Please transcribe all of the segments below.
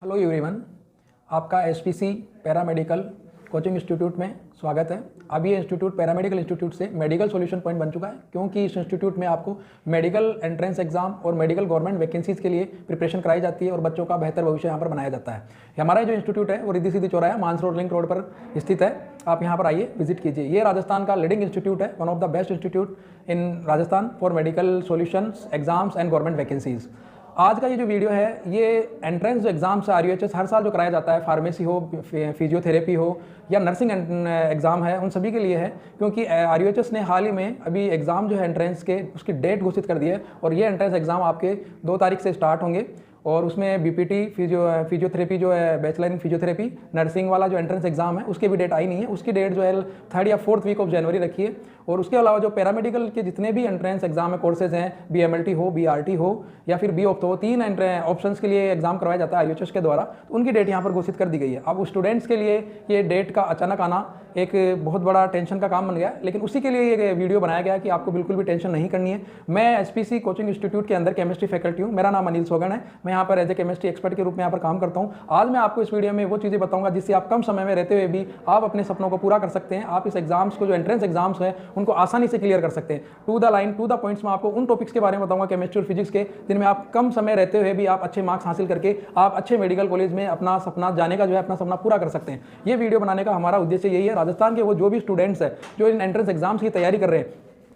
Hello everyone, आपका SPC paramedical coaching institute में स्वागत है। अब ये इंस्टीट्यूट पैरामेडिकल इंस्टीट्यूट से मेडिकल सॉल्यूशन पॉइंट बन चुका है, क्योंकि इस इंस्टीट्यूट में आपको मेडिकल एंट्रेंस एग्जाम और मेडिकल गवर्नमेंट वैकेंसीज़ के लिए प्रिपरेशन कराई जाती है और बच्चों का बेहतर भविष्य यहाँ पर बनाया जाता है। हमारा जो इंस्टीट्यूट है वो रिद्धि सिद्धि चौराहा मानसरोवर लिंक रोड पर स्थित है। आप यहाँ पर आइए, विजिट कीजिए। ये राजस्थान का लीडिंग इंस्टीट्यूट है, one of the best institute in Rajasthan for medical solutions exams and government vacancies. आज का ये जो वीडियो है ये एंट्रेंस एग्जाम्स RUHS हर साल जो कराया जाता है, फार्मेसी हो, फिजियोथेरेपी हो या नर्सिंग एग्जाम है, उन सभी के लिए है। क्योंकि RUHS ने हाल ही में अभी एग्ज़ाम जो है एंट्रेंस के उसकी डेट घोषित कर दी है और ये एंट्रेंस एग्ज़ाम आपके 2 तारीख से स्टार्ट होंगे। और उसमें BPT फिजियोथेरेपी जो है, बैचलर इन फिजियोथेरेपी नर्सिंग वाला जो एंट्रेंस एग्जाम है उसकी भी डेट आई नहीं है। उसकी डेट जो है 3rd या 4th वीक ऑफ जनवरी रखी है। और उसके अलावा जो पैरामेडिकल के जितने भी एंट्रेंस एग्जाम है, कोर्सेज हैं, BMLT हो, BRT हो या फिर BOPT हो, 3 ऑप्शंस के लिए एग्जाम करवाया जाता है RUHS के द्वारा। तो उनकी डेट यहाँ पर घोषित कर दी गई है। अब स्टूडेंट्स के लिए ये डेट का अचानक आना एक बहुत बड़ा टेंशन का काम बन गया, लेकिन उसी के लिए ये वीडियो बनाया गया कि आपको बिल्कुल भी टेंशन नहीं करनी है। मैं SPC कोचिंग इंस्टीट्यूट के अंदर केमिस्ट्री फैकल्टी हूँ। मेरा नाम अनिल सोगन है। मैं यहाँ पर एज ए केमिस्ट्री एक्सपर्ट के रूप में यहाँ पर काम करता हूँ। आज मैं आपको इस वीडियो में वो चीज़ें बताऊंगा जिससे आप कम समय में रहते हुए भी आप अपने सपनों को पूरा कर सकते हैं। आप इस एग्जाम्स को, जो एंट्रेंस एग्जाम्स है, उनको आसानी से क्लियर कर सकते हैं। To the line, to the points में आपको उन टॉपिक्स के बारे में बताऊंगा, केमिस्ट्री और फिजिक्स के, जिनमें आप कम समय रहते हुए भी आप अच्छे मार्क्स हासिल करके आप अच्छे मेडिकल कॉलेज में अपना सपना जाने का जो है अपना सपना पूरा कर सकते हैं। ये वीडियो बनाने का हमारा उद्देश्य यही है। राजस्थान के वो जो भी स्टूडेंट्स हैं जो इन एंट्रेंस एग्जाम्स की तैयारी कर रहे हैं,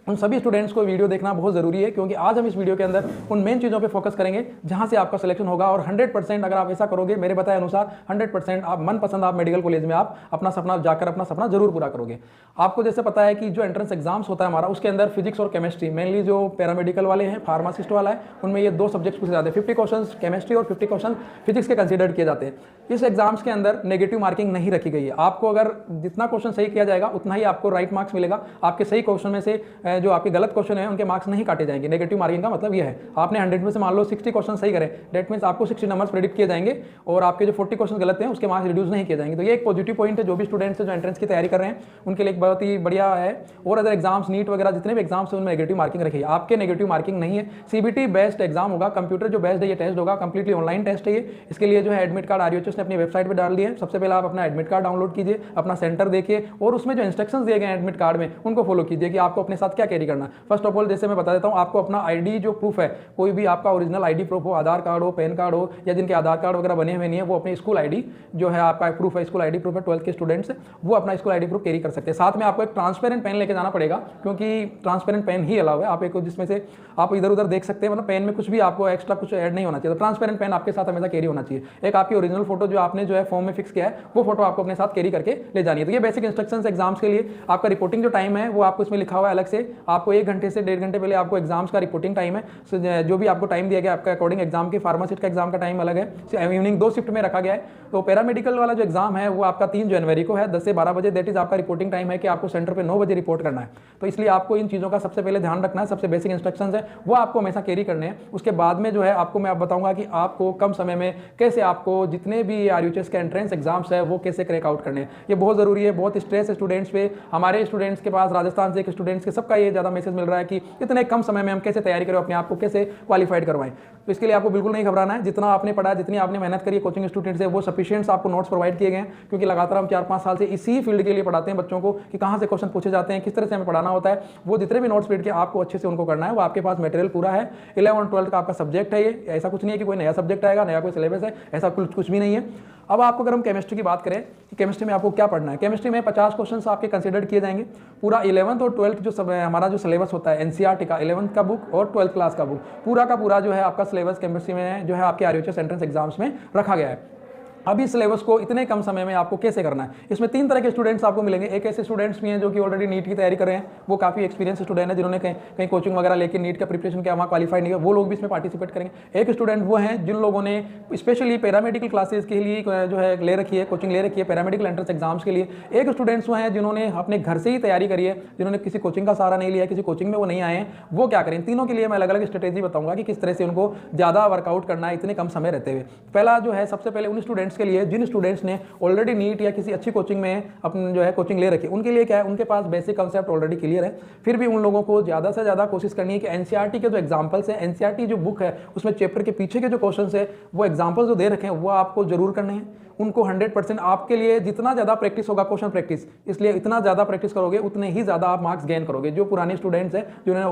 उन सभी स्टूडेंट्स को वीडियो देखना बहुत ज़रूरी है, क्योंकि आज हम इस वीडियो के अंदर उन मेन चीज़ों पे फोकस करेंगे जहां से आपका सिलेक्शन होगा। और 100% अगर आप ऐसा करोगे, मेरे बताए अनुसार 100% आप मनपसंद आप मेडिकल कॉलेज में आप अपना सपना जाकर अपना सपना जरूर पूरा करोगे। आपको जैसे पता है कि जो एंट्रेंस एग्जाम्स होता है हमारा, उसके अंदर फिजिक्स और केमिस्ट्री, मेनली जो पैरामेडिकल वाले हैं, फार्मासिस्ट वाला है, उनमें ये 2 सब्जेक्ट्स पूछे जाते हैं। 50 क्वेश्चन केमिस्ट्री और 50 क्वेश्चन फिजिक्स के कंसिडर किए जाते हैं। इस एग्जाम्स के अंदर नेगेटिव मार्किंग नहीं रखी गई है। आपको अगर जितना क्वेश्चन सही किया जाएगा उतना ही आपको राइट मार्क्स मिलेगा। आपके सही क्वेश्चन में से जो आपके गलत क्वेश्चन है उनके मार्क्स नहीं काटे जाएंगे। नेगेटिव मार्किंग का मतलब यह है, आपने 100 में से मान लो 60 क्वेश्चन सही करें, दैट मींस आपको 60 नंबर्स प्रेडिक्ट किए जाएंगे और आपके जो 40 क्वेश्चन गलत हैं उसके मार्क्स रिड्यूस नहीं किए जाएंगे। तो ये एक पॉजिटिव पॉइंट है। जो भी स्टूडेंट्स हैं जो एंट्रेंस की तैयारी कर रहे हैं उनके लिए एक बहुत ही बढ़िया है। और अदर एग्जाम्स, नीट वगैरह जितने भी एग्जाम्स हैं उनमें नेगेटिव मार्किंग रखी है। आपके नेगेटिव मार्किंग नहीं है। CBT बेस्ड एग्जाम होगा, कंप्यूटर जो बेस्ड है ये टेस्ट होगा, कंप्लीटली ऑनलाइन टेस्ट है ये। इसके लिए जो है एडमिट कार्ड RUHS ने अपनी वेबसाइट पर डाल दिया है। सबसे पहले आप अपना एडमिट कार्ड डाउनलोड कीजिए, अपना सेंटर देखिए और उसमें जो इंस्ट्रक्शंस दिए गए हैं एडमिट कार्ड में उनको फॉलो कीजिए कि आपको अपने साथ क्या कैरी करना है। फर्स्ट ऑफ ऑल जैसे मैं बता देता हूँ, आपको अपना ID जो प्रूफ है, कोई भी आपका ओरिजिनल ID प्रूफ हो, आधार कार्ड हो, पैन कार्ड हो, या जिनके आधार कार्ड वगैरह बने हुए नहीं है वो अपने स्कूल ID जो है आपका प्रूफ है, स्कूल ID प्रूफ है, 12th के स्टूडेंट्स वो अपना स्कूल ID प्रूफ कैरी कर सकते हैं। साथ में आपको एक ट्रांसपेरेंट पेन लेके जाना पड़ेगा, क्योंकि ट्रांसपेरेंट पेन ही अलाउ है। आप एक जिसमें से आप इधर उधर देख सकते हैं, मतलब पेन में कुछ भी आपको एक्स्ट्रा कुछ ऐड नहीं होना चाहिए। तो ट्रांसपेरेंट पेन आपके साथ हमेशा कैरी होना चाहिए। एक आपकी ओरिजिनल फोटो जो आपने जो है फॉर्म में फिक्स किया है वो फोटो आपको अपने साथ कैरी करके ले जानी है। तो ये बेसिक इंस्ट्रक्शंस एग्जाम्स के लिए। आपका रिपोर्टिंग जो टाइम है वो आपको इसमें लिखा हुआ है अलग से। आपको 1 घंटे से 1.5 घंटे पहले आपको एग्जाम्स का रिपोर्टिंग टाइम है, जो भी आपको टाइम दिया गया आपका अकॉर्डिंग एग्जाम के। फार्मासिस्ट का एग्जाम का टाइम अलग है, इवनिंग 2 शिफ्ट में रखा गया है। तो पैरामेडिकल वाला जो एग्जाम है वो आपका 3 जनवरी को है 10 से 12 बजे। दैट इज आपका रिपोर्टिंग टाइम है कि आपको सेंटर पे 9 बजे रिपोर्ट करना है। तो इसलिए आपको इन चीज़ों का सबसे पहले ध्यान रखना है। सबसे बेसिक इंस्ट्रक्शंस है वो आपको हमेशा कैरी करने हैं। उसके बाद में जो है आपको मैं बताऊंगा कि आपको कम समय में कैसे आपको जितने भी RUHS के एंट्रेंस एग्जाम्स है वो कैसे क्रैक आउट करने हैं। ये बहुत ज़रूरी है। बहुत स्ट्रेस है स्टूडेंट्स पे, हमारे स्टूडेंट्स के पास, राजस्थान से एक स्टूडेंट्स के सबका ये ज़्यादा मैसेज मिल रहा है कि इतने कम समय में हम कैसे तैयारी करें, अपने आप को कैसे क्वालिफाइड करवाएं। तो इसके लिए आपको बिल्कुल नहीं घबराना है। जितना आपने पढ़ा, जितनी आपने मेहनत करी है कोचिंग इंस्टीट्यूट से, वो सफिशिएंट आपको नोट्स प्रोवाइड किए गए हैं। क्योंकि लगातार हम 4-5 साल से इसी फील्ड के लिए पढ़ाते हैं बच्चों को कि कहाँ से क्वेश्चन पूछे जाते हैं, किस तरह से हमें पढ़ाना होता है। वो जितने भी नोट्स पढ़ के आपको अच्छे से उनको करना है, वो आपके पास मटेरियल पूरा है। 11 और 12 का आपका सब्जेक्ट है ये। ऐसा कुछ नहीं है कि कोई नया सब्जेक्ट आएगा, नया कोई सिलेबस है, ऐसा कुछ भी नहीं है। अब आपको अगर हम केमिस्ट्री की बात करें कि केमिस्ट्री में आपको क्या पढ़ना है, केमिस्ट्री में 50 क्वेश्चन आपके कंसिडर किए जाएंगे। पूरा 11th और 12th जो हमारा जो सिलेबस होता है NCERT का, 11th का बुक और 12th क्लास का बुक, पूरा का पूरा जो है आपका सिलेबस केमिस्ट्री में जो है आपके RUHS एंट्रेंस एग्जाम्स में रखा गया है। अब इस सिलेबस को इतने कम समय में आपको कैसे करना है, इसमें 3 तरह के स्टूडेंट्स आपको मिलेंगे। एक ऐसे स्टूडेंट्स भी हैं जो कि ऑलरेडी नीट की तैयारी कर रहे हैं, वो काफ़ी एक्सपीरियंस स्टूडेंट है, जिन्होंने कहीं कोचिंग वगैरह लेकर नीट का प्रिपरेशन किया, वहाँ क्वालिफाइड नहीं है, वो लोग भी इसमें पार्टिसिपेट करेंगे। एक स्टूडेंट वो हैं जिन लोगों ने स्पेशली पैरामेडिकल क्लासेस के लिए जो है ले रखी है, कोचिंग ले रखी है पैरामेडिकल एंट्रेंस एग्जाम्स के लिए। एक स्टूडेंट्स वो हैं जिन्होंने अपने घर से ही तैयारी करी है, जिन्होंने किसी कोचिंग का सहारा नहीं लिया, किसी कोचिंग में वो नहीं आए हैं। वो क्या करें, तीनों के लिए मैं अलग अलग स्ट्रेटेजी बताऊंगा कि किस तरह से उनको ज़्यादा वर्कआउट करना है इतने कम समय रहते हुए। पहला जो है सबसे पहले उन स्टूडेंट्स नेक्स्ट के लिए जिन स्टूडेंट्स ने ऑलरेडी नीट या किसी अच्छी कोचिंग में अपनी जो है कोचिंग ले रखी, उनके लिए क्या है, उनके पास बेसिक कंसेप्ट ऑलरेडी क्लियर है। फिर भी उन लोगों को ज़्यादा से ज़्यादा कोशिश करनी है कि एनसीईआरटी के जो एग्जाम्पल्स हैं, एनसीईआरटी जो बुक है उसमें चैप्टर के पीछे के जो क्वेश्चन है वो एग्जाम्पल्स जो दे रखे हैं वो आपको जरूर करने हैं। उनको 100% आपके लिए जितना ज़्यादा प्रैक्टिस होगा क्वेश्चन प्रैक्टिस, इसलिए इतना ज़्यादा प्रैक्टिस करोगे उतने ही ज़्यादा आप मार्क्स गेन करोगे। जो पुराने स्टूडेंट्स हैं जिन्होंने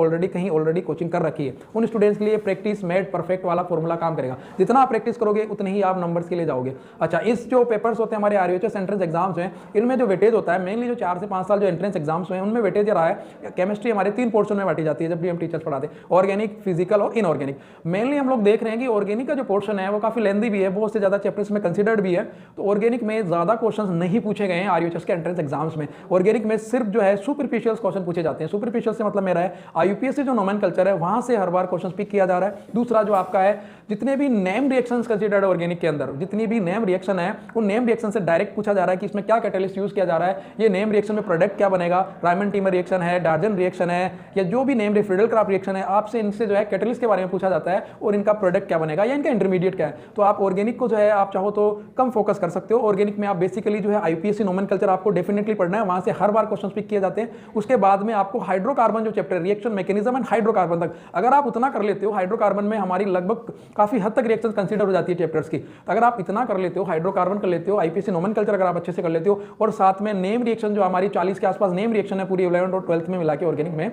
ऑलरेडी कोचिंग कर रखी है, उन स्टूडेंट्स के लिए प्रैक्टिस मेड परफेक्ट वाला फॉर्मूला काम करेगा। जितना आप प्रैक्टिस करोगे उतने ही आप नंबर्स के लिए जाओगे। अच्छा, इस जो पेपर्स होते हैं हमारे आरयूएचएस एंट्रेंस एग्जाम्स हैं, इनमें जो वेटेज होता है मेनली जो 4 से 5 साल जो एंट्रेंस एग्जाम्स हैं उनमें वेटेज रहा है। केमिस्ट्री हमारे 3 पोर्शन में बांटी जाती है जब भी हम टीचर्स पढ़ाते हैं, ऑर्गेनिक, फिजिकल और इनऑर्गेनिक। मेनली हम लोग देख रहे हैं कि ऑर्गेनिक का जो पोर्शन है वो काफी लेंथी भी है, बहुत से ज्यादा चैप्टर्स में कंसिडर्ड भी है। तो ऑर्गेनिक में ज्यादा क्वेश्चंस नहीं पूछे गए हैं आरयूएचएस के एंट्रेंस एग्जाम्स में। ऑर्गेनिक में सिर्फ जो है सुपरफिशियल क्वेश्चन पूछे जाते हैं। सुपरफिशियल से मतलब मेरा है आईयूपीएससी जो नोमेनकल्चर है वहां से हर बार क्वेश्चन पिक किया जा रहा है। दूसरा जो आपका है, जितने भी नेम रिएक्शंस कंसीडर्ड ऑर्गेनिक के अंदर, जितनी भी नेम रिएक्शन है वो नेम रिएक्शन से डायरेक्ट पूछा जा रहा है कि इसमें क्या कैटलिस्ट यूज किया जा रहा है, ये नेम रिएक्शन में प्रोडक्ट क्या बनेगा, रायमंड टीमर रिएक्शन है, डार्जन रिएक्शन है, या जो भी नेम फ्रीडल क्राफ्ट रिएक्शन है, आपसे इनसे जो है कैटलिस्ट के बारे में पूछा जाता है और इनका प्रोडक्ट क्या बनेगा या इनका इंटरमीडिएट क्या है। तो आप ऑर्गेनिक को जो है आप चाहो तो कम फोकस कर सकते हो। ऑर्गेनिक में आप बेसिकली जो है आईयूपीएससी नोमेनकल्चर आपको डेफिनेटली पढ़ना है, वहां से हर बार क्वेश्चंस पिक किए जाते हैं। उसके बाद में आपको हाइड्रोकार्बन जो chapter reaction mechanism and hydrocarbon तक अगर आप उतना कर लेते हो, हाइड्रोकार्बन में हमारी लगभग काफी हद तक रिएक्शन कंसीडर हो जाती है चैप्टर्स की। तो अगर आप इतना कर लेते हो, हाइड्रोकार्बन कर लेते हो, आईपीएससी नोमेनकल्चर अगर आप अच्छे से कर लेते हो, और साथ में नेम रिएक्शन जो हमारी 40 के आसपास नेम रिएक्शन है पूरी 11th और 12th में मिला के ऑर्गेनिक में,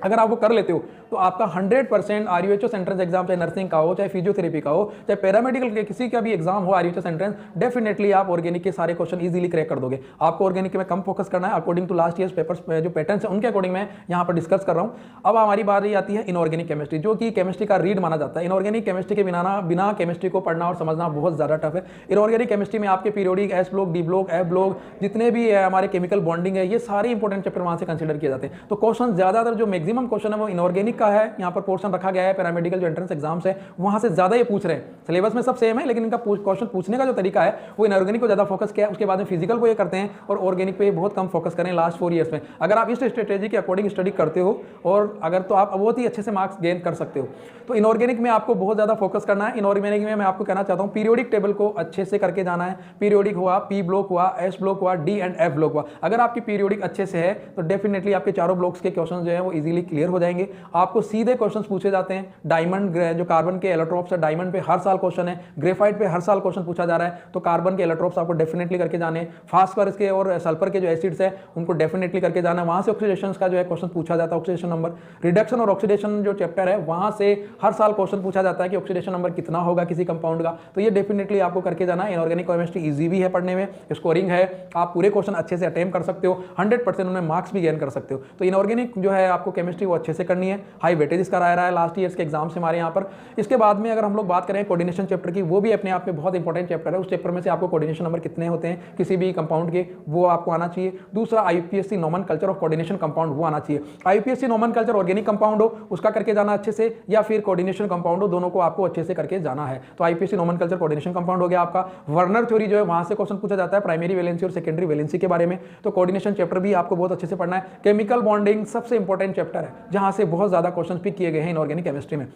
अगर आप वो कर लेते हो तो आपका 100% आरयूएचएस एंट्रेंस एग्जाम, चाहे नर्सिंग का हो, चाहे फिजियोथेरेपी का हो, चाहे पैरामेडिकल के किसी का भी एग्जाम हो आरयूएचएस एंट्रेंस, डेफिनेटली आप ऑर्गेनिक के सारे क्वेश्चन इजीली क्रैक कर दोगे। आपको ऑर्गेनिक में कम फोकस करना है according to last years papers जो पैटर्न्स है उनके अकॉर्डिंग मैं यहाँ पर डिस्कस कर रहा हूँ। अब हमारी बारी आती है इनऑर्गेनिक केमिस्ट्री, जो कि केमिस्ट्री का रीड माना जाता है। इनऑर्गेनिक केमिस्ट्री के बिना केमिस्ट्री को पढ़ना और समझना बहुत ज्यादा टफ है। इनऑर्गेनिक केमिस्ट्री में आपके periodic, S block, D block, F block, जितने भी हमारे केमिकल बॉन्डिंग है, ये सारे इंपॉर्टेंट चैप्टर वहां से कंसिडर किए जाते हैं। तो क्वेश्चन ज्यादातर जो मैक्सिमम क्वेश्चन है वो इनऑर्गेनिक का है। यहाँ पर पोर्शन रखा गया है पैरामेडिकल जो एंट्रेंस एग्जाम्स है वहां से ज्यादा ये पूछ रहे हैं। सिलेबस में सब सेम है लेकिन इनका क्वेश्चन पूछने का जो तरीका है वो इनऑर्गेनिक को ज्यादा फोकस किया है। उसके बाद में फिजिकल को ये करते हैं और ऑर्गेनिक पे ये बहुत कम फोकस करें लास्ट 4 ईयर्स में। अगर आप इस स्ट्रेटेजी के अकॉर्डिंग स्टडी करते हो और अगर तो आप बहुत ही अच्छे से मार्क्स गेन कर सकते हो। तो इनऑर्गेनिक में आपको बहुत ज्यादा फोकस करना है। इनऑर्गेनिक में मैं आपको कहना चाहता हूँ पीरियोडिक टेबल को अच्छे से करके जाना है। पीरियोडिक हुआ, पी ब्लॉक हुआ, एस ब्लॉक हुआ, डी एंड एफ ब्लॉक हुआ, अगर आपकी पीरियोडिक अच्छे से है तो डेफिनेटली आपके चारों ब्लॉक्स के क्वेश्चन जो है वो इजीली क्लियर हो जाएंगे। आपको सीधे क्वेश्चन पूछे जाते हैं। डायमंड जो कार्बन के एलोट्रोप्स है, डायमंड पे हर साल क्वेश्चन है, ग्रेफाइट पे हर साल क्वेश्चन पूछा जा रहा है। तो कार्बन के एलोट्रोप्स आपको डेफिनेटली करके जाने हैं। फास्फोरस के और सल्फर के जो एसिड्स है उनको डेफिनेटली करके जाना है। वहां से ऑक्सीडेशन का जो है क्वेश्चन पूछा जाता है, ऑक्सीडेशन नंबर। रिडक्शन और ऑक्सीडेशन जो चैप्टर है वहां से हर साल क्वेश्चन पूछा जाता है कि ऑक्सीडेशन नंबर कितना होगा किसी कंपाउंड का। तो ये डेफिनेटली आपको करके जाना है। इनऑर्गेनिक केमिस्ट्री इजी भी है पढ़ने में, स्कोरिंग है, आप पूरे क्वेश्चन अच्छे से अटेम्प्ट कर सकते हो, 100% उनमें मार्क्स भी गेन कर सकते हो। तो इनऑर्गेनिक जो है आपको केमिस्ट्री वो अच्छे से करनी है। हाई वेटेज इसका रहा है लास्ट ईयर्स के एग्जाम से हमारे यहाँ पर। इसके बाद में अगर हम लोग बात करें कोऑर्डिनेशन चैप्टर की, वो भी अपने आप में बहुत इंपॉर्टेंट चैप्टर है। उस चैप्टर में से आपको कोऑर्डिनेशन नंबर कितने होते हैं किसी भी कंपाउंड के वो आपको आना चाहिए। दूसरा आईयूपीएससी नोमेनकल्चर ऑफ कोऑर्डिनेशन कंपाउंड वो आना चाहिए। आईयूपीएससी नोमेनकल्चर ऑर्गेनिक कंपाउंड हो उसका करके जाना अच्छे से, या फिर कोऑर्डिनेशन कंपाउंड हो, दोनों को आपको अच्छे से करके जाना है। तो आईयूपीएससी नोमेनकल्चर कोऑर्डिनेशन कंपाउंड हो गया आपका। वर्नर थ्योरी जो है वहां से क्वेश्चन पूछा जाता है प्राइमरी वैलेंसी और सेकेंडरी वैलेंसी के बारे में। तो कोऑर्डिनेशन चैप्टर भी आपको बहुत अच्छे से पढ़ना है। केमिकल बॉन्डिंग सबसे इंपॉर्टेंट चैप्टर है जहां से बहुत ज्यादा क्वेश्चन पिक किए गए हैं इनऑर्गेनिक केमिस्ट्री में।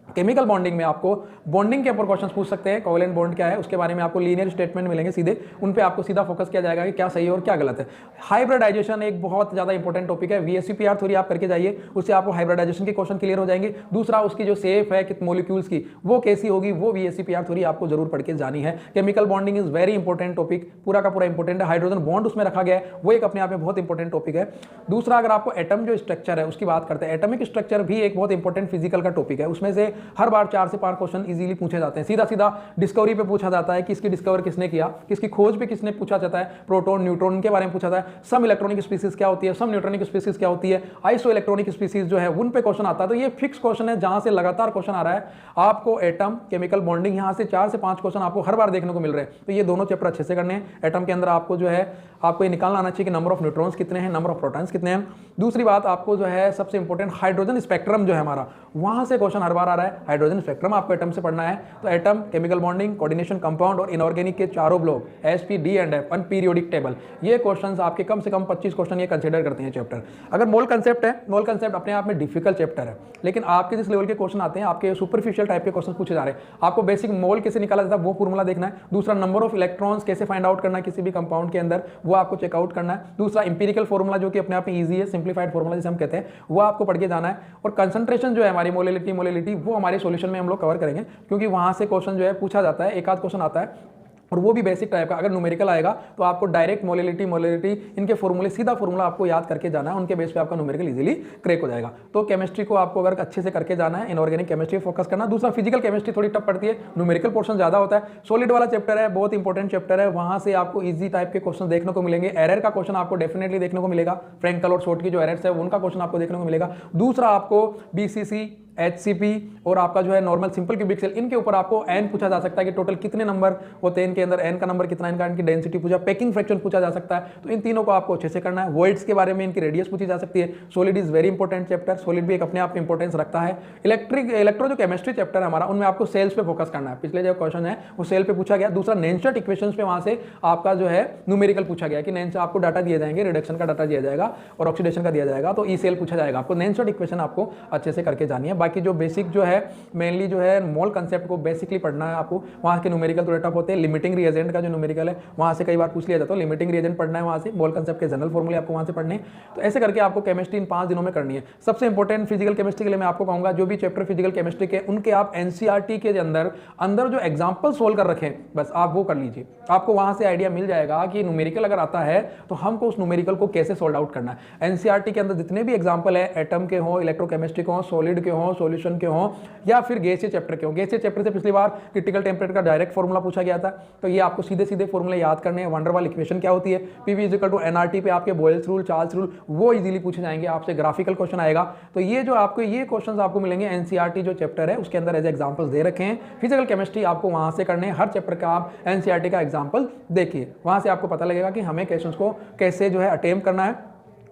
केमिकल बॉन्डिंग में आपको बॉन्डिंग के ऊपर क्वेश्चंस पूछ सकते हैं। कोवेलेंट बॉन्ड क्या है उसके बारे में आपको लीनियर स्टेटमेंट मिलेंगे सीधे, उन पे आपको सीधा फोकस किया जाएगा कि क्या सही है और क्या गलत है। हाइब्रिडाइजेशन एक बहुत ज्यादा इंपॉर्टेंट टॉपिक है। वीएससीपीआर थ्योरी आप करके जाइए, उससे आपको हाइब्रिडाइजेशन के क्वेश्चन क्लियर हो जाएंगे। दूसरा उसकी जो सेफ है मॉलिक्यूल्स की वो कैसी होगी, वो वीएससीपीआर थ्योरी आपको जरूर पढ़ के जानी है। Chemical bonding is very important topic, पूरा का पूरा इंपॉर्टेंट है। हाइड्रोजन बॉन्ड उसमें रखा गया है, वो एक अपने आप में बहुत इंपॉर्टेंट टॉपिक है। दूसरा अगर आपको एटम जो स्ट्रक्चर है उसकी बात करते हैं, एटमिक स्ट्रक्चर भी एक बहुत इंपॉर्टेंट फिजिकल का टॉपिक है। उसमें से हर बार 4 से 5 क्वेश्चन इजीली पूछे जाते हैं। सीधा सीधा डिस्कवरी पे पूछा जाता है कि इसकी डिस्कवर किसने किया, किसकी खोज पे किसने पूछा जाता है। प्रोटॉन न्यूट्रॉन के बारे में पूछा जाता है। सम इलेक्ट्रॉनिक स्पीसीज क्या होती है, सम न्यूट्रॉनिक स्पीसीज क्या होती है, आइसो इलेक्ट्रॉनिक स्पीसीज जो है उन पे क्वेश्चन आता है। तो ये फिक्स क्वेश्चन है जहां से लगातार क्वेश्चन आ रहा है। आपको एटम, केमिकल बॉन्डिंग, यहां से 4 से 5 क्वेश्चन आपको हर बार देखने को मिल रहे हैं। तो ये दोनों चैप्टर अच्छे से करने हैं। एटम के अंदर आपको जो है आपको ये निकालना आना चाहिए कि नंबर ऑफ न्यूट्रॉन्स कितने हैं, नंबर ऑफ प्रोटॉन्स कितने हैं। दूसरी बात आपको जो है सबसे इंपॉर्टेंट हाइड्रोजन स्पेक्ट्रम जो है हमारा, वहां से क्वेश्चन हर बार आ रहा है, हाइड्रोजन स्पेक्ट्रम आपको एटम से पढ़ना है। तो atom, chemical bonding, coordination, compound और इनऑर्गेनिक के चारों block, sp, d and f, periodic table, ये क्वेश्चंस आपके कम से कम 25 क्वेश्चन ये कंसीडर करते हैं चैप्टर। अगर मोल कंसेप्ट है, मोल कंसेप्ट अपने आप में डिफिकल्ट चैप्टर है, लेकिन आपके जिस लेवल के क्वेश्चन आते हैं, आपके सुपरफिशियल टाइप के क्वेश्चन पूछे जा रहे हैं, आपको बेसिक मोल कैसे निकाला जाता है वो फॉर्मूला देखना है। दूसरा, नंबर ऑफ इलेक्ट्रॉन्स कैसे फाइंड आउट करना है किसी भी कंपाउंड के अंदर, वो आपको चेकआउट करना है। दूसरा, इंपीरिकल फॉर्मूला जो कि अपने आप में ईजी है, सिंप्लीफाइड फॉर्मूला जिसे हम कहते हैं, वो आपको पढ़ के जाना है। और कंसंट्रेशन जो है हमारी मोलेलिटी वो हमारे सॉल्यूशन में हम लोग कवर करेंगे, क्योंकि वहां से क्वेश्चन जो है पूछा जाता है, एक आध क्वेश्चन आता है और वो भी बेसिक टाइप का। अगर न्यूमेरिकल आएगा तो आपको डायरेक्ट मोलेलिटी इनके फॉर्मूले, सीधा फॉर्मूला आपको याद करके जाना है, उनके बेस पे आपका न्यूमेरिकल इजीली क्रैक हो जाएगा। तो केमिस्ट्री को आपको अगर अच्छे से करके जाना है, इनऑर्गेनिक केमिस्ट्री फोकस करना। दूसरा, फिजिकल केमिस्ट्री थोड़ी टफ पड़ती है, न्यूमेरिकल पोर्शन ज्यादा होता है। सॉलिड वाला चैप्टर है, बहुत इंपॉर्टेंट चैप्टर है, वहां से आपको ईजी टाइप के क्वेश्चन देखने को मिलेंगे। एरर का क्वेश्चन आपको डेफिनेटली देखने को मिलेगा, फ्रैंकल और शॉर्ट की जो एरर्स है उनका क्वेश्चन आपको देखने को मिलेगा। दूसरा, आपको BCC, HCP और आपका जो है नॉर्मल सिंपल क्यूबिक सेल, इनके ऊपर आपको n पूछा जा सकता है कि टोटल कितने नंबर होते हैं इनके अंदर, n का नंबर कितना, इनका इनकी डेंसिटी पूछा, पैकिंग फ्रैक्शन पूछा जा सकता है। तो इन तीनों को आपको अच्छे से करना है। वॉइड्स के बारे में, इनकी रेडियस पूछी जा सकती है। Solid is very important chapter, solid भी एक अपने आप में इंपॉर्टेंस रखता है। इलेक्ट्रो जो केमिस्ट्री चैप्टर है हमारा, उनमें आपको सेल्स पे फोकस करना है। पिछले जो क्वेश्चन है वो सेल पे पूछा गया। दूसरा, नेंशट इक्वेशंस पे वहां से आपका जो है न्यूमेरिकल पूछा गया कि नेंशट आपको डाटा दिए जाएंगे, रिडक्शन का डाटा दिया जाएगा और ऑक्सीडेशन का दिया जाएगा, तो ई सेल पूछा जाएगा। आपको नेंशट इक्वेशन आपको अच्छे से करके जानी है। बाकी जो बेसिक जो है मेनली जो है मोल कंसेप्ट को बेसिकली पढ़ना है आपको। वहां के न्यूमेरिकल थोड़े टफ होते हैं। लिमिटिंग रिएजेंट का जो न्यूमेरिकल है वहां से कई बार पूछ लिया जाता है, लिमिटिंग रिएजेंट पढ़ना है वहां से। मोल कंसेप्ट के जनरल फॉर्मूले आपको वहां से पढ़ने हैं। तो ऐसे करके आपको केमिस्ट्री इन 5 दिनों में करनी है। सबसे इंपॉर्टेंट फिजिकल केमिस्ट्री के लिए मैं आपको कहूंगा, जो भी चैप्टर फिजिकल केमिस्ट्री के उनके आप एनसीईआरटी के अंदर जो एग्जाम्पल सोल्व कर रखे बस आप वो कर लीजिए। आपको वहां से आइडिया मिल जाएगा कि न्यूमेरिकल अगर आता है तो हमको उस न्यूमेरिकल को कैसे सोल्व आउट करना है। एनसीईआरटी के अंदर जितने भी एग्जाम्पल है, एटम के हो, इलेक्ट्रोकेमिस्ट्री के हो, सॉलिड के हो, सॉल्यूशन के हो, या फिर गैसीय चैप्टर के हो। गैसीय चैप्टर से पिछली बार क्रिटिकल टेम्परेचर का डायरेक्ट फॉर्मूला पूछा गया था, तो ये आपको सीधे सीधे फॉर्मूले याद करने हैं। वंडरवाल इक्वेशन क्या होती है, PV is equal to nRT पे आपके बॉयल्स रूल, चार्ल्स रूल, वो इजीली पूछे जाएंगे आपसे। ग्राफिकल क्वेश्चन आएगा। तो ये जो आपको ये क्वेश्चंस आपको मिलेंगे एनसीईआरटी जो चैप्टर है उसके अंदर एज एग्जांपल्स दे रखे हैं। फिजिकल केमिस्ट्री आपको वहां से करने हैं। हर चैप्टर का आप एनसीईआरटी का एग्जांपल देखिए, वहां से आपको पता लगेगा कि हमें क्वेश्चंस को कैसे जो है अटेम्प्ट करना है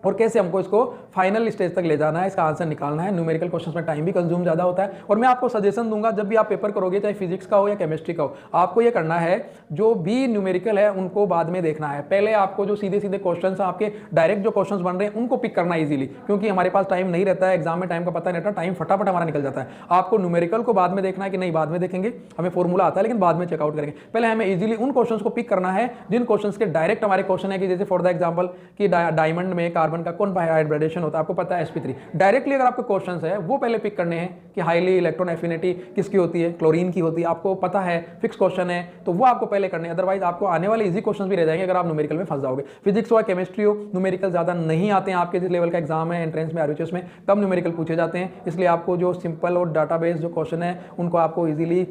और कैसे हमको इसको फाइनल स्टेज तक ले जाना है, इसका आंसर निकालना है। न्यूमेरिकल क्वेश्चंस में टाइम भी कंज्यूम ज्यादा होता है। और मैं आपको सजेशन दूंगा, जब भी आप पेपर करोगे, चाहे फिजिक्स का हो या केमिस्ट्री का हो, आपको ये करना है जो भी न्यूमेरिकल है उनको बाद में देखना है। पहले आपको जो सीधे सीधे क्वेश्चंस आपके डायरेक्ट जो क्वेश्चंस बन रहे हैं उनको पिक करना इजीली, क्योंकि हमारे पास टाइम नहीं रहता है, एग्जाम में टाइम का पता नहीं रहता, टाइम फटाफट हमारा निकल जाता है। आपको न्यूमेरिकल को बाद में देखना है कि नहीं, बाद में देखेंगे, हमें फॉर्मूला आता है लेकिन बाद में चेकआउट करेंगे। पहले हमें इजीली उन क्वेश्चंस को पिक करना है जिन क्वेश्चंस के डायरेक्ट हमारे क्वेश्चन है कि जैसे फॉर द एग्जांपल कि डायमंड में कार्बन का कौन हाइब्रिडेशन होता है, आपको पता है sp3। डायरेक्टली अगर आपके क्वेश्चंस है वो पहले पिक करने हैं कि हाईली इलेक्ट्रॉन एफिनिटी किसकी होती है, क्लोरीन की होती है, आपको पता है, फिक्स क्वेश्चन है, तो वो आपको पहले करने हैं। अदरवाइज आपको आने वाले इजी क्वेश्चंस भी रह जाएंगे अगर आप न्यूमेरिकल में फंस जाओगे। फिजिक्स हो, केमिस्ट्री हो, न्यूमेरिकल ज्यादा नहीं आते हैं आपके जिस लेवल का एग्जाम है, एंट्रेंस में, आरयूएचएस में, तब न्यूमेरिकल पूछे जाते हैं। इसलिए आपको जो सिंपल और डाटाबेस जो क्वेश्चन है उनको आपको इजीली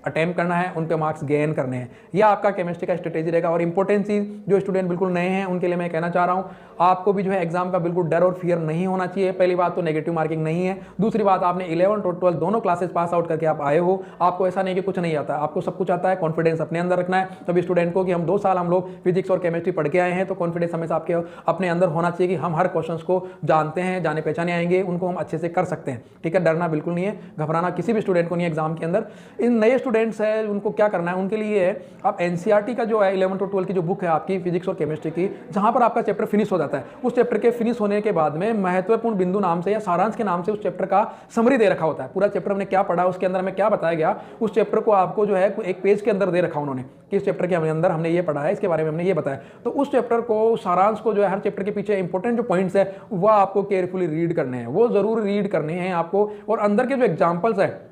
अटेम्प्ट करना है, उन पे मार्क्स गेन करने हैं। यह आपका केमिस्ट्री का स्ट्रेटेजी रहेगा। और इंपॉर्टेंट चीज, जो स्टूडेंट बिल्कुल नए हैं उनके लिए मैं कहना चाह रहा हूं, आपको भी जो है एग्जाम का बिल्कुल डर और फियर नहीं होना चाहिए। पहली बात तो नेगेटिव मार्किंग नहीं है। दूसरी बात, आपने 11 और 12 दोनों क्लासेस पास आउट करके आप आए हो, आपको ऐसा नहीं कि कुछ नहीं आता, आपको सब कुछ आता है। कॉन्फिडेंस अपने अंदर रखना है सभी स्टूडेंट को कि हम 2 साल हम लोग फिजिक्स और केमिस्ट्री पढ़ के आए हैं, तो कॉन्फिडेंस हमेशा आपके अपने अंदर होना चाहिए कि हम हर क्वेश्चन को जानते हैं, जाने पहचाने आएंगे, उनको हम अच्छे से कर सकते हैं। ठीक है, डरना बिल्कुल नहीं है, घबराना किसी भी स्टूडेंट को नहीं है एग्जाम के अंदर। इन नए स्टूडेंट्स है उनको क्या करना है, उनके लिए आप एनसीईआरटी का जो है 11 और 12 की जो बुक है आपकी फिजिक्स और केमिस्ट्री की, जहां पर आपका चैप्टर फिनिश हो जाता है, उस चैप्टर के फिनिश होने के बाद में महत्वपूर्ण बिंदु नाम से या सारांश के नाम से उस चैप्टर का समरी दे रखा होता है। पूरा चैप्टर हमने क्या पढ़ा, उसके अंदर हमें क्या बताया गया, उस चैप्टर को आपको जो है एक पेज के अंदर दे रखा उन्होंने कि इस चैप्टर के अंदर हमने ये पढ़ा है, इसके बारे में हमने ये बताया। तो उस चैप्टर को, सारांश को जो है, हर चैप्टर के पीछे इंपॉर्टेंट जो पॉइंट्स है वो आपको केयरफुली रीड करने हैं, वो जरूर रीड करने हैं आपको। और अंदर के जो एग्जाम्पल्स है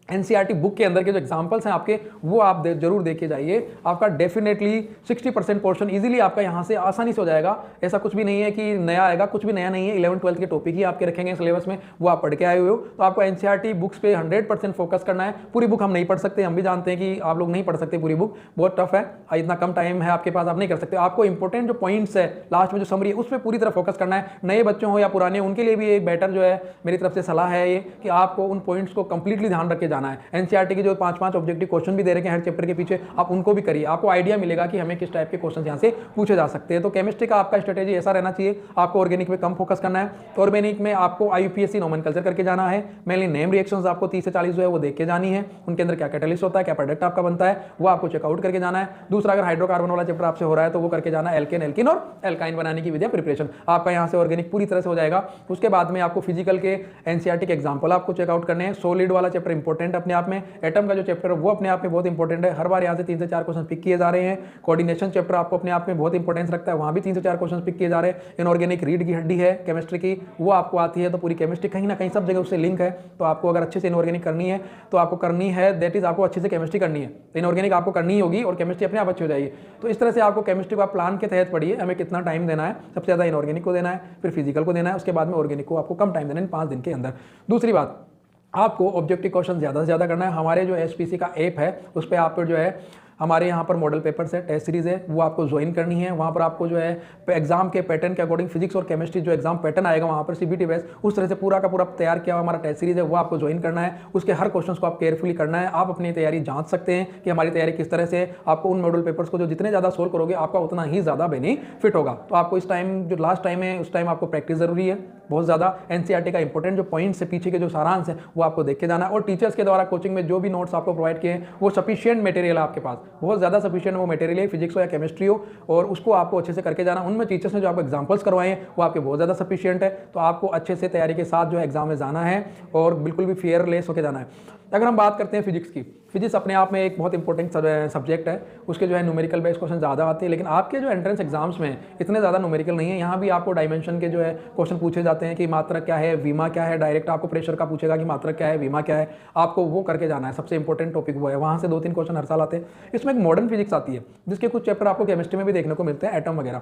एनसीईआरटी बुक के अंदर के जो एग्जांपल्स हैं आपके, वो आप जरूर देखे जाइए। आपका डेफिनेटली 60% पोर्शन इजीली आपका यहां से आसानी से हो जाएगा। ऐसा कुछ भी नहीं है कि नया आएगा, कुछ भी नया नहीं है। 11-12 के टॉपिक ही आपके रखेंगे सिलेबस में, वो आप पढ़ के आए हुए हो। तो आपको एनसीईआरटी बुक्स पे 100% फोकस करना है। पूरी बुक हम नहीं पढ़ सकते, हम भी जानते हैं कि आप लोग नहीं पढ़ सकते पूरी बुक, बहुत टफ है, इतना कम टाइम है आपके पास, आप नहीं कर सकते। आपको इंपॉर्टेंट जो पॉइंट्स है, लास्ट में जो समरी है, उस पर पूरी तरह फोकस करना है। नए बच्चों हो या पुराने, उनके लिए भी एक बेटर जो है मेरी तरफ से सलाह है ये कि आपको उन पॉइंट्स को कंप्लीटली ध्यान रख के जाना जाना है। एनसीईआरटी की जो 5-5 ऑब्जेक्टिव क्वेश्चन भी दे रखे हैं हर चैप्टर के पीछे, आप उनको भी करिए, आपको आइडिया मिलेगा कि हमें किस टाइप के क्वेश्चन यहाँ से पूछे जा सकते हैं। तो केमिस्ट्री का आपका स्ट्रेटेजी ऐसा रहना चाहिए, आपको ऑर्गेनिक में कम फोकस करना है। तो ऑर्गेनिक में आपको IUPAC नोमेनकल्चर करके जाना है, मेनली नेम रिएक्शंस आपको 30 से 40 जो है वो देख के जानी है, उनके अंदर क्या कैटलिस्ट होता है, क्या प्रोडक्ट आपका बनता है, वो आपको चेकआउट करके जाना है। दूसरा, अगर हाइड्रोकार्बन वाला चैप्टर आपसे हो रहा है तो वो करके जाना है एल्केन, एल्किन और एल्काइन बनाने की विधियां प्रिपरेशन, आपका यहाँ से ऑर्गेनिक पूरी तरह से हो जाएगा। उसके बाद में आपको फिजिकल के एनसीईआरटी के एग्जाम्पल आपको चेकआउट करने हैं। सॉलिड वाला चैप्टर इंपॉर्टेंट अपने आप में, एटम का जो चैप्टर है वो अपने आप में बहुत इंपॉर्टेंट है, हर बार यहाँ से 3 से 4 क्वेश्चन पिक किए जा रहे हैं। कोऑर्डिनेशन चैप्टर आपको अपने आप में बहुत इंपॉर्टेंस रखता है, वहाँ भी 3 से 4 क्वेश्चन पिक किए जा रहे हैं। इनऑर्गेनिक रीढ़ की हड्डी है केमिस्ट्री की, वो आपको आती है, तो पूरी केमिस्ट्री कहीं ना कहीं सब जगह उससे लिंक है। तो आपको अगर अच्छे से इनऑर्गेनिक करनी है तो आपको करनी है, दैट इज आपको अच्छे से केमिस्ट्री करनी है, इनऑर्गेनिक आपको करनी ही होगी और केमिस्ट्री अपने आप अच्छी हो जाएगी। तो इस तरह से आपको केमिस्ट्री को आप प्लान के तहत पढ़िए, हमें कितना टाइम देना है, सबसे ज़्यादा इनऑर्गेनिक को देना है, फिर फिजिकल को देना है, उसके बाद में ऑर्गेनिक को आपको कम टाइम देना है, 5 दिन के अंदर। दूसरी बात, आपको ऑब्जेक्टिव क्वेश्चन ज़्यादा से ज़्यादा करना है। हमारे जो SPC का ऐप है उस पर आप जो है हमारे यहाँ पर मॉडल पेपर्स है, टेस्ट सीरीज है, वो आपको ज्वाइन करनी है। वहाँ पर आपको जो है एग्जाम के पैटर्न के अकॉर्डिंग फिजिक्स और केमिस्ट्री जो एग्जाम पैटर्न आएगा वहाँ पर CBT बेस, उस तरह से पूरा का पूरा तैयार किया हुआ हमारा टेस्ट सीरीज है, वो आपको ज्वाइन करना है। उसके हर क्वेश्चन को आप केयरफुली करना है। आप अपनी तैयारी जांच सकते हैं कि हमारी तैयारी किस तरह से है। आपको उन मॉडल पेपर्स को जो जितने ज़्यादा सोल्व करोगे आपका उतना ही ज़्यादा बेनिफिट होगा। तो आपको इस टाइम जो लास्ट टाइम है उस टाइम आपको प्रैक्टिस जरूरी है बहुत ज़्यादा। एनसीईआरटी का इंपॉर्टेंट जो पॉइंट्स है, पीछे के जो सारांश है वो आपको देख के जाना है। और टीचर्स के द्वारा कोचिंग में जो भी नोट्स आपको प्रोवाइड किए हैं वो सफिशिएंट मटेरियल है आपके पास, बहुत ज़्यादा सफिशिएंट वो मटेरियल है, फिजिक्स हो या केमिस्ट्री हो, और उसको आपको अच्छे से करके जाना। उनमें टीचर्स ने जो आपको एग्जांपल्स करवाए हैं वो आपके बहुत ज़्यादा सफिशिएंट है। तो आपको अच्छे से तैयारी के साथ जो है एग्जाम में जाना है और बिल्कुल भी फेयरलेस होकर जाना है। अगर हम बात करते हैं फिजिक्स की, फिजिक्स अपने आप में एक बहुत इंपॉर्टेंट सब्जेक्ट है, उसके जो है न्यूमेरिकल बेस्ड क्वेश्चन ज़्यादा आते हैं, लेकिन आपके जो एंट्रेंस एग्जाम्स में इतने ज़्यादा न्यूमेरिकल नहीं है। यहाँ भी आपको डायमेंशन के जो है क्वेश्चन पूछे जाते हैं कि मात्रक क्या है, विमा क्या है, डायरेक्ट आपको प्रेशर का पूछेगा कि मात्रक क्या है, विमा क्या है, आपको वो करके जाना है। सबसे इंपॉर्टेंट टॉपिक वो है, वहाँ से 2-3 क्वेश्चन हर साल आते हैं। इसमें एक मॉडर्न फिजिक्स आती है जिसके कुछ चैप्टर आपको केमिस्ट्री में भी देखने को मिलते हैं, एटम वगैरह।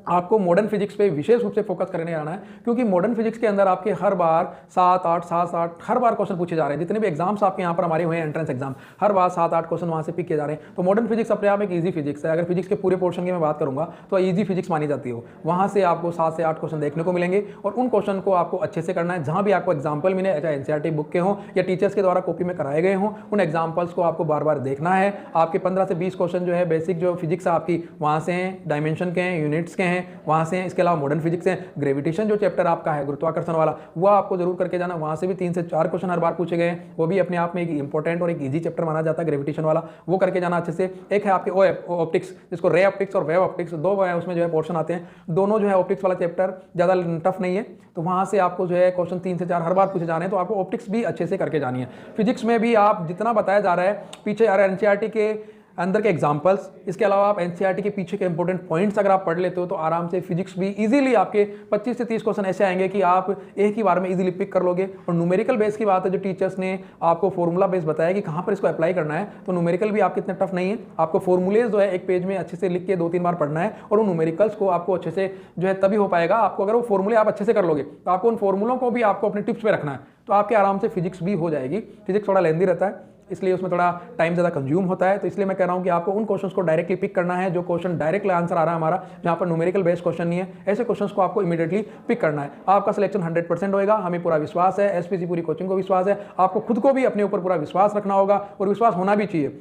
आपको मॉडर्न फिजिक्स पे विशेष रूप से फोकस करने आना है, क्योंकि मॉडर्न फिजिक्स के अंदर आपके हर बार 7-8 हर बार क्वेश्चन पूछे जा रहे हैं। जितने भी एग्जाम्स आपके यहाँ पर हमारे हुए हैं एंट्रेंस एग्जाम, हर बार 7-8 क्वेश्चन वहाँ से पिक किए जा रहे हैं। तो मॉडर्न फिजिक्स अपने आप एक ईजी फिजिक्स है। अगर फिजिक्स के पूरे पोर्शन की मैं बात करूँगा तो ईजी फिजिक्स मानी जाती है। वहाँ से आपको 7 से 8 क्वेश्चन देखने को मिलेंगे और उन क्वेश्चन को आपको अच्छे से करना है। जहाँ भी आपको एग्जाम्पल मिले, चाहे एनसीईआरटी बुक के हों या टीचर्स के द्वारा कॉपी में कराए गए हों, उन एग्जाम्पल्स को आपको बार बार देखना है। आपके 15 से 20 क्वेश्चन जो है बेसिक जो फिजिक्स आपकी वहाँ से हैं, डायमेंशन के हैं, यूनिट्स के हैं, वहाँ से हैं। इसके अलावा मॉडर्न फिजिक्स है, ग्रेविटेशन जो चैप्टर आपका है गुरुत्वाकर्षण वाला, वो आपको जरूर करके जाना। वहाँ से भी 3 से 4 क्वेश्चन हर बार पूछे गए हैं, वो भी अपने आप में एक इंपॉर्टेंट और एक इजी चैप्टर माना जाता है ग्रेविटेशन वाला, वो करके जाना अच्छे से। एक है आपके ऑप्टिक्स, जिसको रे ऑप्टिक्स और वेव ऑप्टिक्स, दो उसमें जो है पोर्शन आते हैं। दोनों जो है ऑप्टिक्स वाला चैप्टर ज़्यादा टफ नहीं है, तो वहाँ से आपको जो है क्वेश्चन 3 से 4 हर बार पूछे जाने हैं। तो आपको ऑप्टिक्स भी अच्छे से करके जानी है। फिजिक्स में भी आप जितना बताया जा रहा है पीछे एनसीईआरटी के अंदर के एग्जाम्पल्स, इसके अलावा आप एनसीईआरटी के पीछे के इंपॉर्टेंट पॉइंट्स अगर आप पढ़ लेते हो तो आराम से फिजिक्स भी इजीली आपके 25 से 30 क्वेश्चन ऐसे आएंगे कि आप एक ही बार में इजीली पिक कर लोगे। और न्यूमेरिकल बेस की बात है, जो टीचर्स ने आपको फॉर्मूला बेस बताया कि कहाँ पर इसको अप्लाई करना है, तो न्यूमेरिकल भी आपके इतने टफ नहीं है। आपको फॉर्मूलेज जो है एक पेज में अच्छे से लिख के 2-3 बार पढ़ना है और उन न्यूमेरिकल्स को आपको अच्छे से जो है तभी हो पाएगा आपको, अगर वो फॉर्मूले आप अच्छे से कर लोगे तो आपको उन फॉर्मूलों को भी आपको अपने टिप्स पे रखना है, तो आपके आराम से फिजिक्स भी हो जाएगी। फिजिक्स थोड़ा लेंदी रहता है, इसलिए उसमें थोड़ा टाइम ज़्यादा कंज्यूम होता है। तो इसलिए मैं कह रहा हूं कि आपको उन क्वेश्चंस को डायरेक्टली पिक करना है जो क्वेश्चन डायरेक्टली आंसर आ रहा है हमारा, जहां पर न्यूमेरिकल बेस्ड क्वेश्चन नहीं है, ऐसे क्वेश्चंस को आपको इमीडिएटली पिक करना है। आपका सिलेक्शन 100% होएगा, हमें पूरा विश्वास है, एसपीसी पूरी कोचिंग को विश्वास है। आपको खुद को भी अपने ऊपर पूरा विश्वास रखना होगा और विश्वास होना भी चाहिए,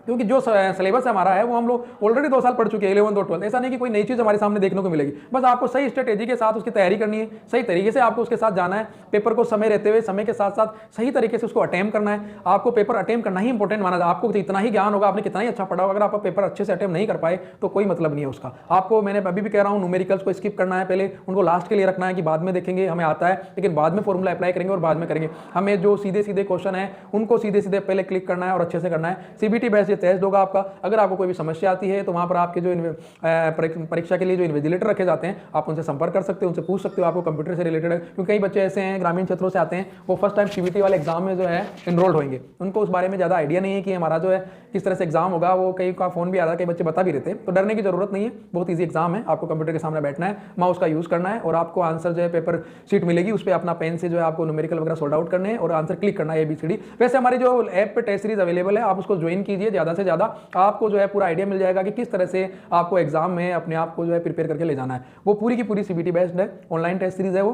क्योंकि जो सिलेबस हमारा है वो हम लोग ऑलरेडी 2 साल पढ़ चुके हैं, 11th और 12th। ऐसा नहीं कि कोई नई चीज़ हमारे सामने देखने को मिलेगी। बस आपको सही स्ट्रेटेजी के साथ उसकी तैयारी करनी है, सही तरीके से आपको उसके साथ जाना है। पेपर को समय रहते हुए, समय के साथ साथ सही तरीके से उसको अटेम्प्ट करना है। आपको पेपर अटेम्प्ट करना ही इंपॉर्टेंट माना जाए। आपको इतना ही ज्ञान होगा, आपने कितना ही अच्छा पढ़ा होगा, अगर आप पेपर अच्छे से अटेम्प्ट नहीं कर पाए तो कोई मतलब नहीं है उसका। आपको मैंने अभी भी कह रहा हूँ, न्यूमेरिकल्स को स्किप करना है, पहले उनको लास्ट के लिए रखना है कि बाद में देखेंगे, हमें आता है, लेकिन बाद में फॉर्मूला अप्लाई करेंगे और बाद में करेंगे। हमें जो सीधे सीधे क्वेश्चन है उनको सीधे सीधे पहले क्लिक करना है और अच्छे से करना है। सीबीटी बेस्ड टेस्ट होगा आपका। अगर आपको कोई भी समस्या आती है तो वहाँ पर आपके जो परीक्षा के लिए जो इन्विजिलेटर रखे जाते हैं, आप उनसे संपर्क कर सकते हो, उनसे पूछ सकते हो आपको कंप्यूटर से रिलेटेड है। क्योंकि कई बच्चे ऐसे हैं ग्रामीण क्षेत्रों से आते हैं, वो फर्स्ट टाइम सीबीटी वाले एग्जाम में जो है इनरोल्ड होंगे, उनको उस बारे में ज़्यादा आइडिया नहीं है कि हमारा जो है किस तरह से एग्जाम होगा। वो कई का फोन भी आ रहा है, कई बच्चे बता भी रहते हैं, तो डरने की जरूरत नहीं है। बहुत ईजी एग्जाम है, आपको कंप्यूटर के सामने बैठना है, माउस का यूज़ करना है और आपको आंसर जो है पेपर शीट मिलेगी, उस पर अपना पेन से जो है आपको न्यूमेरिकल वगैरह सॉल्व आउट करने हैं और आंसर क्लिक करना है ABCD। वैसे हमारी जो ऐप पे टेस्ट सीरीज अवेलेबल है, आप उसको ज्वाइन कीजिए, ज़्यादा से ज़्यादा आपको जो है पूरा आइडिया मिल जाएगा कि किस तरह से आपको एग्जाम में अपने आप को जो है प्रिपेयर करके ले जाना है। वो पूरी की पूरी सीबीटी बेस्ड है, ऑनलाइन टेस्ट सीरीज है वो।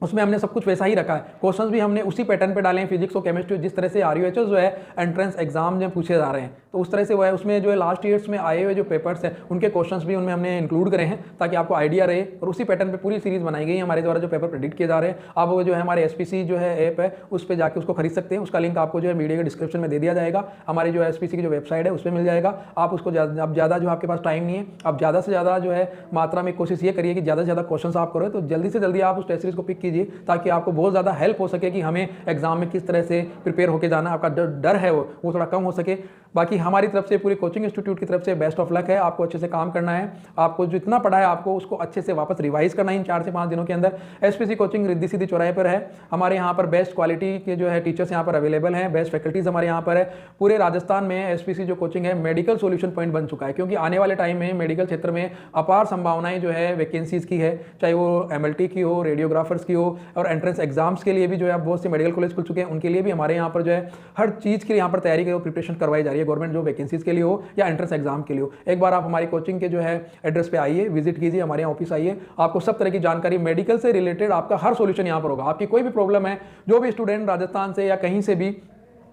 उसमें हमने सब कुछ वैसा ही रखा है, क्वेश्चंस भी हमने उसी पैटर्न पे डाले हैं, फिजिक्स और केमिस्ट्री जिस तरह से आरयूएचएस जो है एंट्रेंस एग्जाम में पूछे जा रहे हैं, तो उस तरह से वो है। उसमें जो है लास्ट ईयर्स में आए हुए जो पेपर्स हैं उनके क्वेश्चंस भी उनमें हमने इंक्लूड करे हैं ताकि आपको आइडिया रहे, और उसी पैटर्न पे पूरी सीरीज बनाई गई है हमारे द्वारा जो पेपर प्रेडिक्ट किए जा रहे हैं। आप वो जो है हमारे एसपीसी जो है ऐप है उस पर जाकर उसको खरीद सकते हैं, उसका लिंक आपको जो है वीडियो के डिस्क्रिप्शन में दे दिया जाएगा। हमारी जो एसपीसी की जो वेबसाइट है उस पर मिल जाएगा। आप उसको अब ज़्यादा जो आपके पास टाइम नहीं है, आप ज़्यादा से ज़्यादा जो है मात्रा में कोशिश ये करिए कि ज़्यादा से ज़्यादा क्वेश्चन आप करो, तो जल्दी से जल्दी आप उस टेस्ट सीरीज को पिक कीजिए ताकि आपको बहुत ज़्यादा हेल्प हो सके कि हमें एग्जाम में किस तरह से प्रिपेयर होकर जाना, आपका डर है वो थोड़ा कम हो सके। बाकी हमारी तरफ से पूरी कोचिंग इंस्टीट्यूट की तरफ से बेस्ट ऑफ लक है। आपको अच्छे से काम करना है, आपको जितना पढ़ा है आपको उसको अच्छे से वापस रिवाइज करना है इन 4 से 5 दिनों के अंदर। एसपीसी कोचिंग रिद्धि सीधी चौराहे पर है। हमारे यहाँ पर बेस्ट क्वालिटी के जो है टीचर्स यहाँ पर अवेलेबल हैं, बेस्ट फैकल्टीज हमारे यहाँ पर है। पूरे राजस्थान में एसपीसी जो कोचिंग है मेडिकल सोल्यूशन पॉइंट बन चुका है, क्योंकि आने वाले टाइम में मेडिकल क्षेत्र में अपार संभावनाएं जो है वैकेंसीज की है, चाहे वो एमएलटी की हो, रेडियोग्राफर्स की हो, और एंट्रेंस एग्जाम्स के लिए भी जो है बहुत से मेडिकल कॉलेज खुल चुके हैं, उनके लिए भी हमारे यहाँ पर जो है हर चीज़ के लिए यहाँ पर तैयारी की प्रिपरेशन करवाई जा रही है, गवर्नमेंट जो वैकेंसीज के लिए हो या एंट्रेंस एग्जाम के लिए हो। एक बार आप हमारी कोचिंग के जो है एड्रेस पे आइए, विजिट कीजिए, हमारे यहाँ ऑफिस आइए, आपको सब तरह की जानकारी मेडिकल से रिलेटेड आपका हर सॉल्यूशन यहाँ पर होगा। आपकी कोई भी प्रॉब्लम है, जो भी स्टूडेंट राजस्थान से या कहीं से भी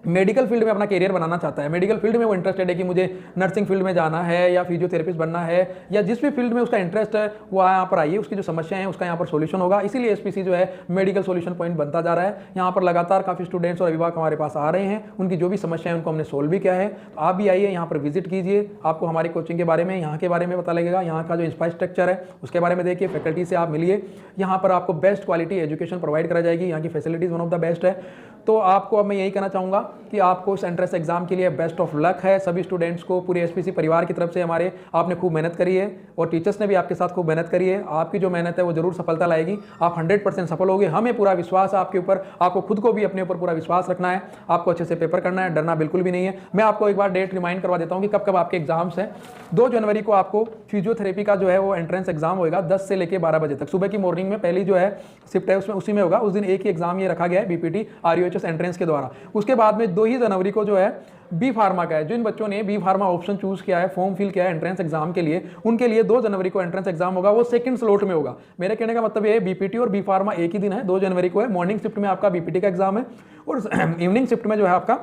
मेडिकल फील्ड में अपना करियर बनाना चाहता है, मेडिकल फील्ड में वो इंटरेस्टेड है कि मुझे नर्सिंग फील्ड में जाना है या फिजियोथेरेपिस्ट बनना है, या जिस भी फील्ड में उसका इंटरेस्ट है वो यहाँ पर आइए, उसकी जो समस्याएं हैं उसका यहाँ पर सॉल्यूशन होगा। इसीलिए एसपीसी जो है मेडिकल सॉल्यूशन पॉइंट बनता जा रहा है। यहाँ पर लगातार काफ़ी स्टूडेंट्स और अभिभावक हमारे पास आ रहे हैं, उनकी जो भी समस्याएं उनको हमने सोल्व भी किया है। तो आप भी आइए, यहाँ पर विजिट कीजिए, आपको हमारी कोचिंग के बारे में, यहाँ के बारे में पता लगेगा, यहाँ का जो इंफ्रास्ट्रक्चर है उसके बारे में देखिए, फैकल्टी से आप मिलिए। यहाँ पर आपको बेस्ट क्वालिटी एजुकेशन प्रोवाइड करा जाएगी, यहाँ की facilities one of the best है। तो आपको अब मैं यही कहना चाहूँगा कि आपको इस एंट्रेंस एग्जाम के लिए बेस्ट ऑफ लक है। सभी स्टूडेंट्स को पूरे एसपीसी परिवार की तरफ से हमारे, आपने खूब मेहनत करी है और टीचर्स ने भी आपके साथ खूब मेहनत करी है। आपकी जो मेहनत है वो जरूर सफलता लाएगी, आप 100% सफल होगे। हमें पूरा विश्वास है आपके ऊपर, आपको खुद को भी अपने ऊपर पूरा विश्वास रखना है, आपको अच्छे से पेपर करना है, डरना बिल्कुल भी नहीं है। मैं आपको एक बार डेट रिमाइंड करवा देता हूँ कि कब कब आपके एग्जाम्स हैं। 2 जनवरी को आपको फिजियोथेरेपी का जो है वो एंट्रेंस एग्जाम होगा 10 से लेकर 12 बजे तक, सुबह की मॉर्निंग में पहली जो है शिफ्ट है उसमें उसी में होगा। उस दिन एक ही एग्जाम ये रखा गया है बीपीटी आरयूएचएस एंट्रेंस के द्वारा। उसके बाद में 2 ही जनवरी को जो है बी फार्मा का है। जिन बच्चों ने बी फार्मा ऑप्शन चूज किया है, फॉर्म फिल किया है एंट्रेंस एग्जाम के लिए, उनके लिए 2 जनवरी को एंट्रेंस एग्जाम होगा, वो सेकंड स्लॉट में होगा। मेरे कहने का मतलब ये है बीपीटी और बी फार्मा एक ही दिन है, 2 जनवरी को है। मॉर्निंग शिफ्ट में आपका बीपीटी का एग्जाम है और इवनिंग शिफ्ट में जो है आपका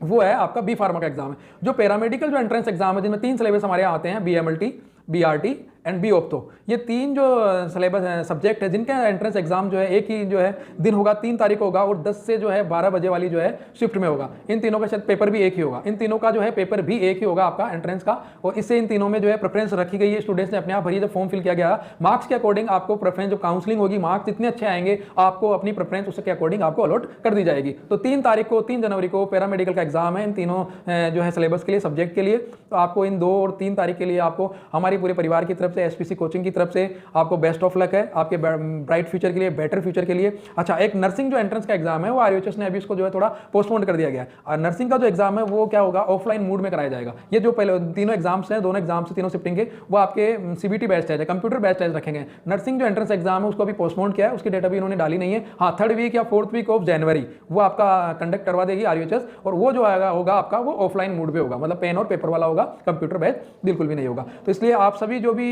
वो है आपका बी फार्मा का एग्जाम है। जो पैरामेडिकल जो एंट्रेंस एग्जाम है, जिनमें 3 सिलेबस हमारे यहाँ आते हैं, बीएमएलटी, बीआरटी एंड बी ऑप्थो, ये 3 जो सिलेबस सब्जेक्ट है जिनका एंट्रेंस एग्जाम जो है एक ही जो है दिन होगा, 3 तारीख को होगा, और 10 से जो है 12 बजे वाली जो है शिफ्ट में होगा। इन तीनों का शायद पेपर भी एक ही होगा, इन तीनों का जो है पेपर भी एक ही होगा आपका एंट्रेंस का। और इससे इन तीनों में जो है प्रेफरेंस रखी गई है, स्टूडेंट्स ने अपने आप भरी, जब फॉर्म फिल किया गया मार्क्स के अकॉर्डिंग आपको प्रेफरेंस, जो काउंसलिंग होगी, मार्क्स जितने अच्छे आएंगे आपको अपनी प्रेफरेंस उसके अकॉर्डिंग आपको अलॉट कर दी जाएगी। तो 3 तारीख को, 3 जनवरी को पैरामेडिकल का एग्जाम है इन तीनों जो है सिलेबस के लिए, सब्जेक्ट के लिए। तो आपको इन 2 और 3 तारीख के लिए आपको हमारी पूरे परिवार की तरफ से, एसपीसी कोचिंग तरफ से आपको बेस्ट ऑफ लक है, आपके ब्राइट फ्यूचर के लिए, बेटर फ्यूचर के लिए। अच्छा, एक नर्सिंग जो एंट्रेंस का एग्जाम है वो आरयूएचएस ने अभी इसको जो है थोड़ा पोस्टपोन कर दिया गया है। और नर्सिंग का जो एग्जाम है वो क्या होगा, ऑफलाइन मोड में कराया जाएगा। ये जो पहले तीनों एग्जाम्स हैं, दोनों एग्जाम्स से तीनों शिफ्टिंग के, वो आपके सीबीटी बेस्ड टेस्ट है, कंप्यूटर बेस्ड टेस्ट रखेंगे। नर्सिंग जो एंट्रेंस एग्जाम है उसको अभी पोस्टपोन किया है, उसकी डेट अभी इन्होंने डाली नहीं है। हाँ, 3rd वीक या 4th वीक ऑफ जनवरी वो आपका कंडक्ट करवा देगी आरयूएचएस, और वो जो होगा आपका वो ऑफलाइन मोड पे होगा, मतलब पेन और पेपर वाला होगा, कंप्यूटर बेस्ड बिल्कुल भी नहीं होगा। तो इसलिए आप सभी जो भी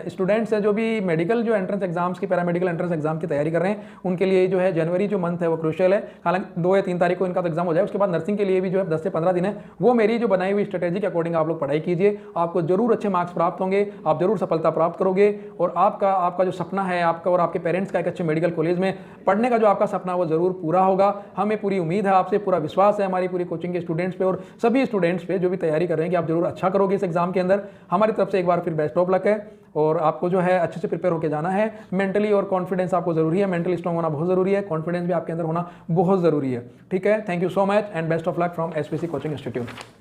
स्टूडेंट्स हैं, जो भी मेडिकल जो एंट्रेंस एग्जाम्स की, पैरामेडिकल एंट्रेंस एग्जाम की तैयारी कर रहे हैं, उनके लिए जो है जनवरी जो मंथ है वो क्रूशियल है। हालांकि 2 या 3 तारीख को इनका तो एग्जाम हो जाए, उसके बाद नर्सिंग के लिए भी जो है 10 से 15 दिन है, वो मेरी जो बनाई हुई स्ट्रेटेजी के अकॉर्डिंग आप लोग पढ़ाई कीजिए, आपको जरूर अच्छे मार्क्स प्राप्त होंगे, आप जरूर सफलता प्राप्त करोगे, और आपका जो सपना है आपका और आपके पेरेंट्स का एक अच्छे मेडिकल कॉलेज में पढ़ने का जो आपका सपना वो जरूर पूरा होगा। हमें पूरी उम्मीद है आपसे, पूरा विश्वास है हमारी पूरी कोचिंग के स्टूडेंट्स पे और सभी स्टूडेंट्स पे जो भी तैयारी कर रहे हैं कि आप जरूर अच्छा करोगे इस एग्जाम के अंदर। हमारी तरफ से एक बार फिर बेस्ट ऑफ लक है, और आपको जो है अच्छे से प्रिपेयर होकर जाना है। मेंटली और कॉन्फिडेंस आपको जरूरी है, मेंटली स्ट्रांग होना बहुत जरूरी है, कॉन्फिडेंस भी आपके अंदर होना बहुत जरूरी है। ठीक है, thank you so much and best of luck from SPC coaching institute.